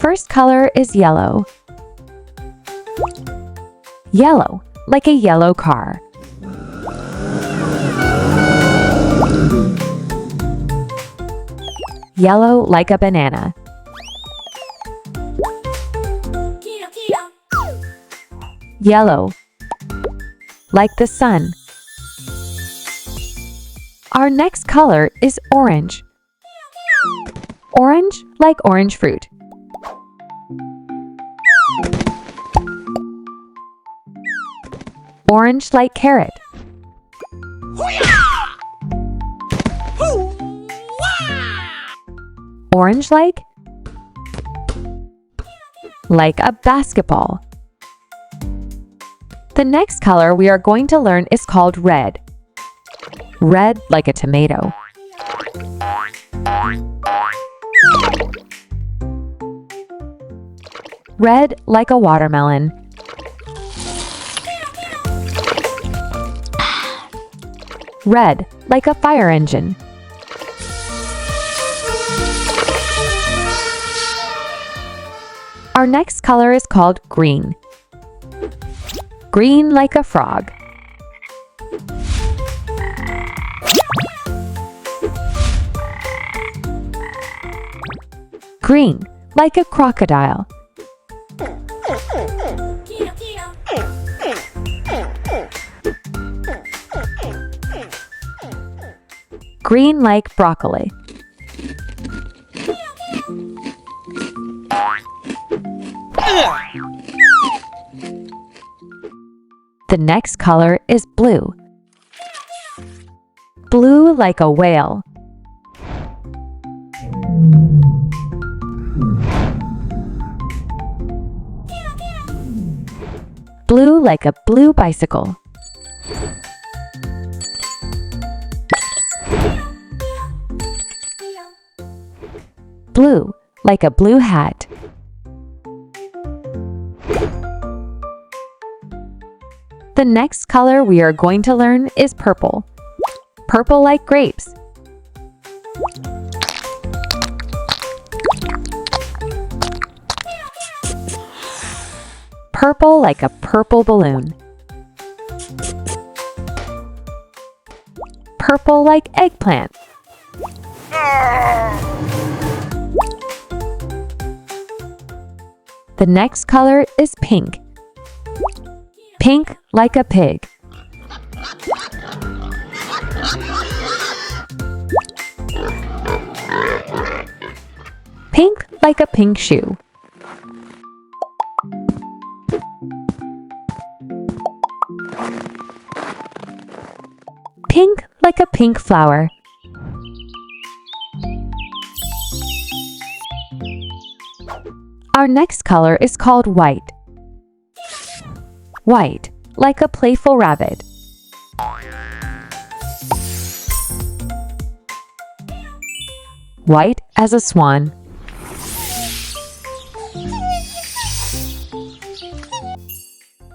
first color is yellow. Yellow, like a yellow car. Yellow, like a banana. Yellow, like the sun. Our next color is orange. Orange, like orange fruit. Orange, like carrot. Orange, like a basketball. The next color we are going to learn is called red. Red, like a tomato. Red, like a watermelon. Red, like a fire engine. Our next color is called green. Green, like a frog. Green, like a crocodile. Green, like broccoli. The next color is blue. Blue, like a whale. Blue, like a blue bicycle. Blue, like a blue hat. The next color we are going to learn is purple. Purple, like grapes. Purple, like a purple balloon. Purple, like eggplant. The next color is pink. Pink, like a pig. Pink, like a pink shoe. Pink, like a pink flower. Our next color is called white. White, like a playful rabbit. White as a swan.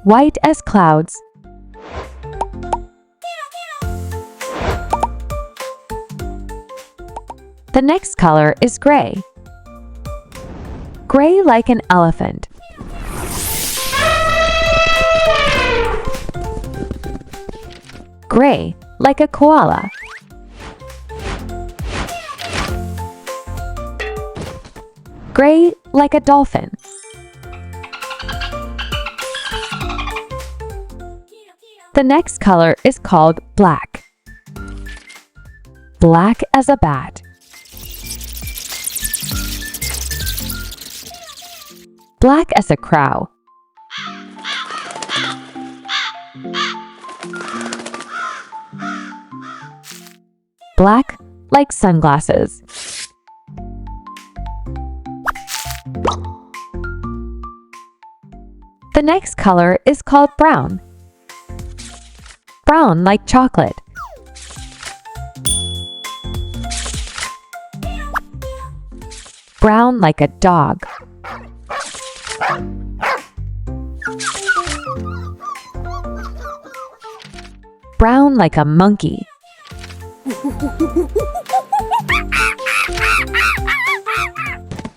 White as clouds. The next color is gray. Gray, like an elephant. Gray, like a koala. Gray, like a dolphin. The next color is called black. Black as a bat. Black as a crow. Black, like sunglasses. The next color is called brown. Brown, like chocolate. Brown, like a dog. Brown, like a monkey.